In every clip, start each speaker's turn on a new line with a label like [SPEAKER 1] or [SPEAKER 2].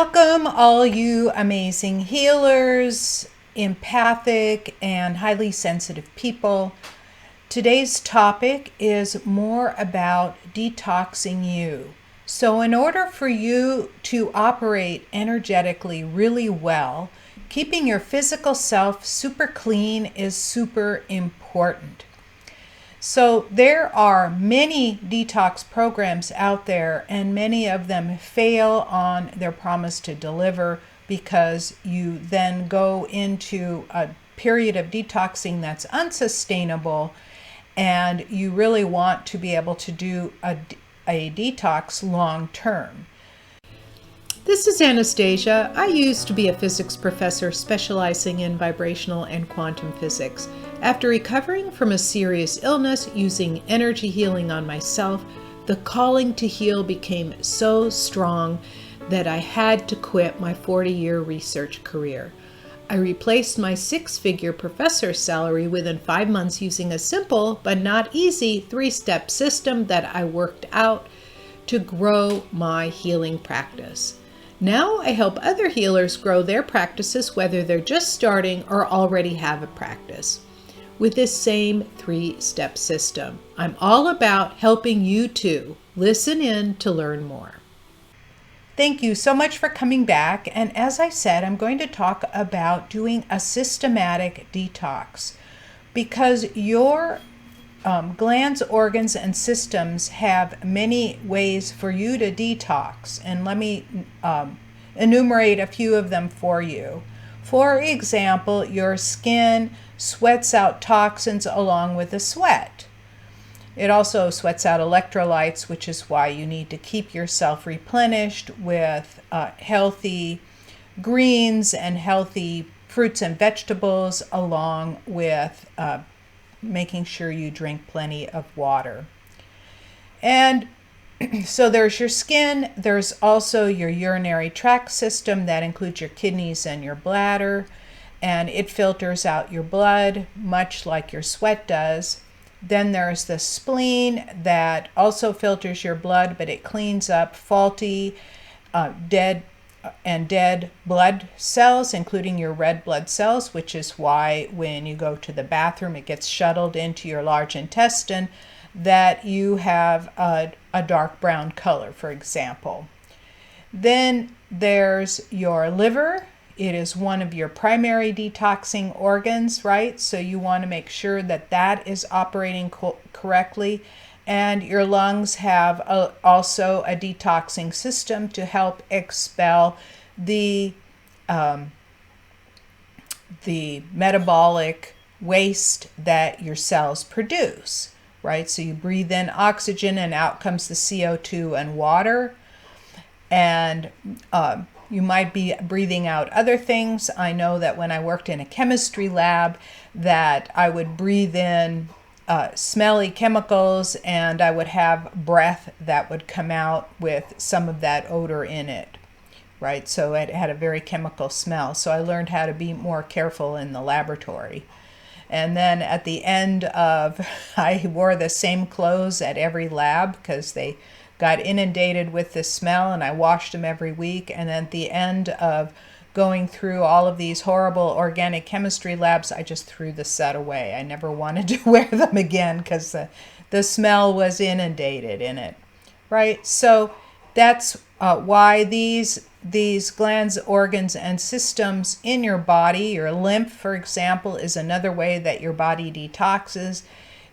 [SPEAKER 1] Welcome, all you amazing healers, empathic, and highly sensitive people. Today's topic is more about detoxing you. So, in order for you to operate energetically really well, keeping your physical self super clean is super important. So there are many detox programs out there, and many of them fail on their promise to deliver because you then go into a period of detoxing that's unsustainable, and you really want to be able to do a detox long term. This is Anastasia. I used to be a physics professor specializing in vibrational and quantum physics. After recovering from a serious illness using energy healing on myself, the calling to heal became so strong that I had to quit my 40-year research career. I replaced my 6-figure professor salary within 5 months using a simple but not easy 3-step system that I worked out to grow my healing practice. Now I help other healers grow their practices, whether they're just starting or already have a practice, with this same 3-step system. I'm all about helping you too. Listen in to learn more. Thank you so much for coming back. And as I said, I'm going to talk about doing a systematic detox because your glands, organs, and systems have many ways for you to detox. And let me enumerate a few of them for you. For example, your skin sweats out toxins along with the sweat. It also sweats out electrolytes, which is why you need to keep yourself replenished with healthy greens and healthy fruits and vegetables, along with making sure you drink plenty of water. And so there's your skin. There's also your urinary tract system that includes your kidneys and your bladder, and it filters out your blood much like your sweat does. Then there's the spleen that also filters your blood, but it cleans up faulty, dead blood cells, including your red blood cells, which is why when you go to the bathroom, it gets shuttled into your large intestine, that you have a dark brown color, for example. Then there's your liver. It is one of your primary detoxing organs, right? So you want to make sure that that is operating correctly. And your lungs have also a detoxing system to help expel the metabolic waste that your cells produce, right? So you breathe in oxygen and out comes the CO2 and water. And you might be breathing out other things. I know that when I worked in a chemistry lab that I would breathe in smelly chemicals, and I would have breath that would come out with some of that odor in it, right? So it had a very chemical smell. So I learned how to be more careful in the laboratory. And then at the end of, I wore the same clothes at every lab because they got inundated with the smell, and I washed them every week. And then at the end of going through all of these horrible organic chemistry labs, I just threw the set away. I never wanted to wear them again because the smell was inundated in it, right? So that's why these glands, organs, and systems in your body, your lymph, for example, is another way that your body detoxes.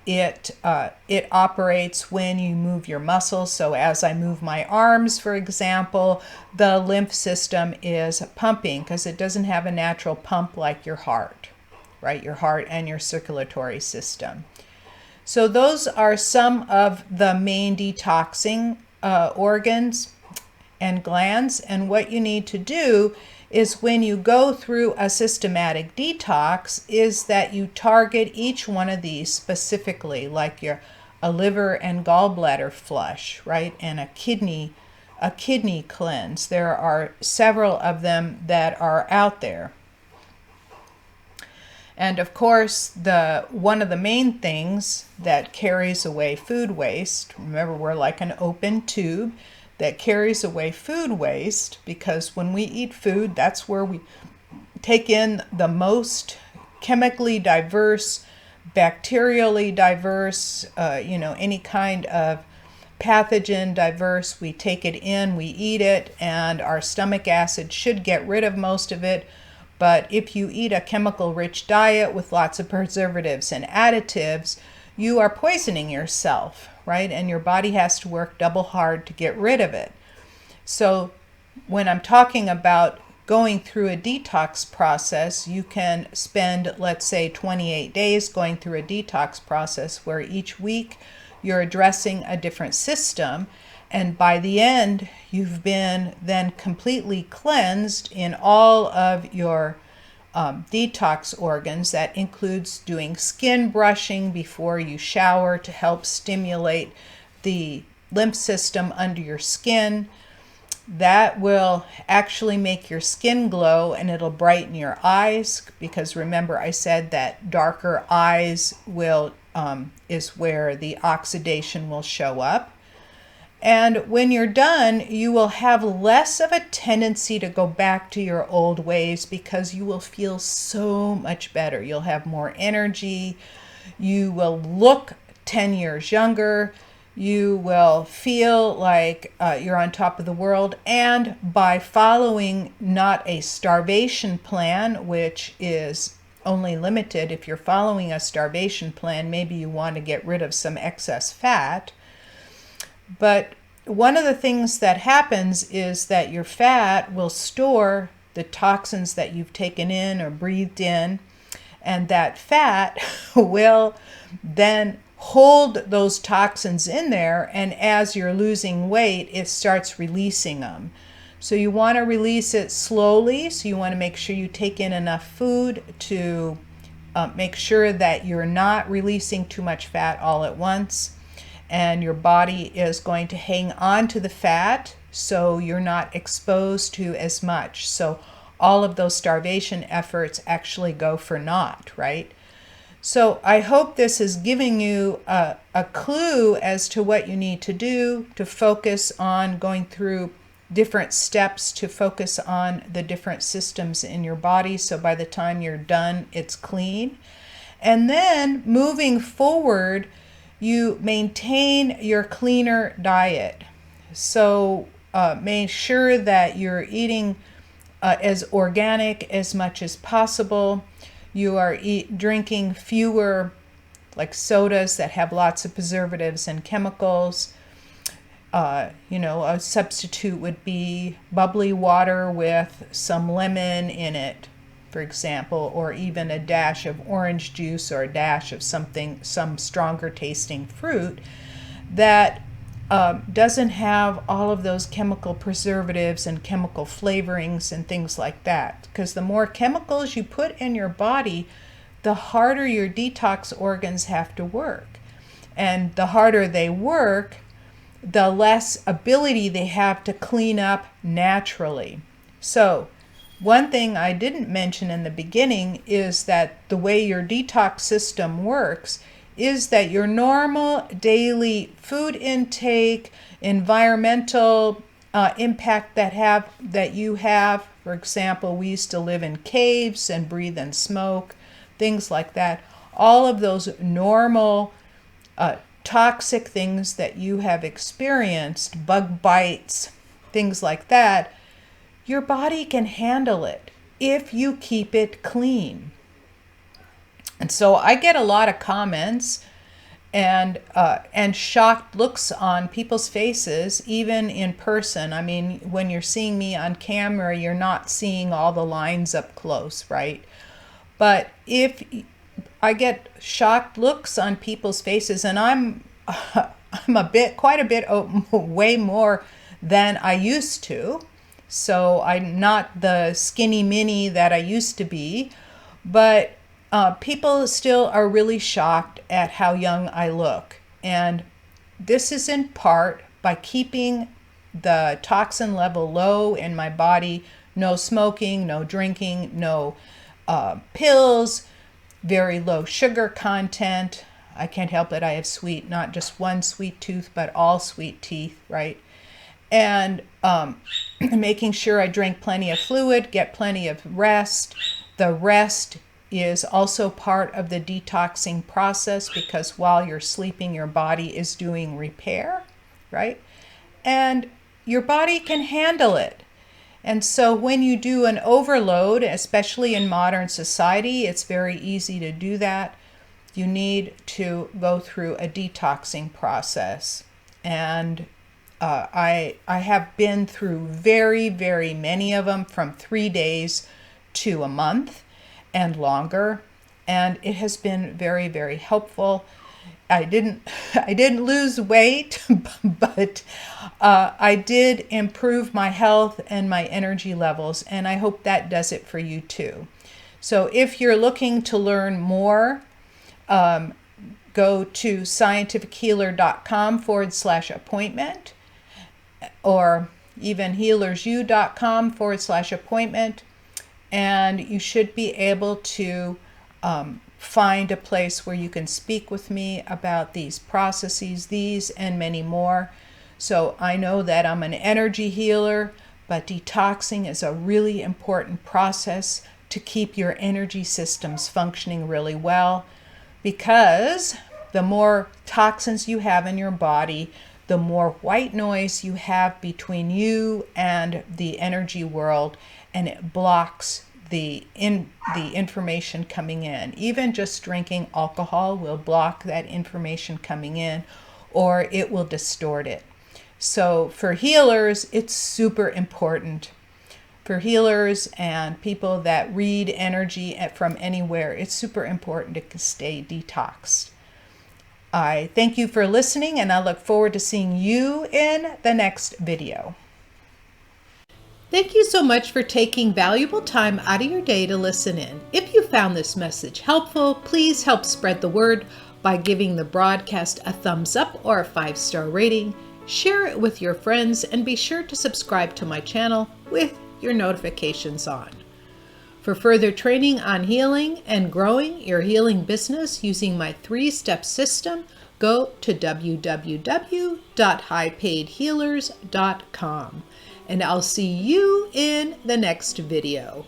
[SPEAKER 1] It operates when you move your muscles. So as I move my arms, for example, the lymph system is pumping because it doesn't have a natural pump like your heart, right? Your heart and your circulatory system. So those are some of the main detoxing organs and glands. And what you need to do is when you go through a systematic detox is that you target each one of these specifically, like a liver and gallbladder flush, right? And a kidney cleanse. There are several of them that are out there. And of course, one of the main things that carries away food waste, remember we're like an open tube, that carries away food waste, because when we eat food, that's where we take in the most chemically diverse, bacterially diverse, any kind of pathogen diverse. We take it in, we eat it, and our stomach acid should get rid of most of it. But if you eat a chemical-rich diet with lots of preservatives and additives, you are poisoning yourself, right? And your body has to work double hard to get rid of it. So when I'm talking about going through a detox process, you can spend, let's say, 28 days going through a detox process where each week you're addressing a different system. And by the end, you've been then completely cleansed in all of your detox organs. That includes doing skin brushing before you shower to help stimulate the lymph system under your skin. That will actually make your skin glow, and it'll brighten your eyes, because remember I said that darker eyes will is where the oxidation will show up. And when you're done, you will have less of a tendency to go back to your old ways, because you will feel so much better. You'll have more energy. You will look 10 years younger. You will feel like you're on top of the world. And by following not a starvation plan, which is only limited, if you're following a starvation plan, maybe you want to get rid of some excess fat. But one of the things that happens is that your fat will store the toxins that you've taken in or breathed in, and that fat will then hold those toxins in there, and as you're losing weight, it starts releasing them. So you want to release it slowly. So you want to make sure you take in enough food to make sure that you're not releasing too much fat all at once. And your body is going to hang on to the fat, so you're not exposed to as much. So all of those starvation efforts actually go for naught, right? So I hope this is giving you a clue as to what you need to do to focus on going through different steps to focus on the different systems in your body. So by the time you're done, it's clean. And then moving forward, you maintain your cleaner diet. So make sure that you're eating as organic as much as possible. You are drinking fewer like sodas that have lots of preservatives and chemicals. A substitute would be bubbly water with some lemon in it, for example, or even a dash of orange juice or a dash of some stronger tasting fruit that doesn't have all of those chemical preservatives and chemical flavorings and things like that. Because the more chemicals you put in your body, the harder your detox organs have to work. And the harder they work, the less ability they have to clean up naturally. So one thing I didn't mention in the beginning is that the way your detox system works is that your normal daily food intake, environmental impact that you have, for example, we used to live in caves and breathe in smoke, things like that, all of those normal toxic things that you have experienced, bug bites, things like that, your body can handle it if you keep it clean. And so I get a lot of comments and shocked looks on people's faces, even in person. I mean, when you're seeing me on camera, you're not seeing all the lines up close, right? But if I get shocked looks on people's faces, and I'm quite a bit way more than I used to. So I'm not the skinny mini that I used to be, but people still are really shocked at how young I look. And this is in part by keeping the toxin level low in my body. No smoking, no drinking, no pills, very low sugar content. I can't help it. I have not just one sweet tooth, but all sweet teeth, right? and making sure I drink plenty of fluid, get plenty of rest. The rest is also part of the detoxing process, because while you're sleeping, your body is doing repair, right? And your body can handle it. And so when you do an overload, especially in modern society, it's very easy to do that. You need to go through a detoxing process. And I have been through very, very many of them, from 3 days to a month and longer. And it has been very, very helpful. I didn't lose weight, but I did improve my health and my energy levels, and I hope that does it for you too. So if you're looking to learn more, go to scientifichealer.com/appointment, or even healersu.com/appointment, and you should be able to find a place where you can speak with me about these processes, these and many more. So I know that I'm an energy healer, but detoxing is a really important process to keep your energy systems functioning really well, because the more toxins you have in your body, the more white noise you have between you and the energy world, and it blocks the information coming in. Even just drinking alcohol will block that information coming in, or it will distort it. So for healers, it's super important. For healers and people that read energy from anywhere, it's super important to stay detoxed. I thank you for listening, and I look forward to seeing you in the next video. Thank you so much for taking valuable time out of your day to listen in. If you found this message helpful, please help spread the word by giving the broadcast a thumbs up or a 5-star rating. Share it with your friends, and be sure to subscribe to my channel with your notifications on. For further training on healing and growing your healing business using my 3-step system, go to www.highpaidhealers.com. And I'll see you in the next video.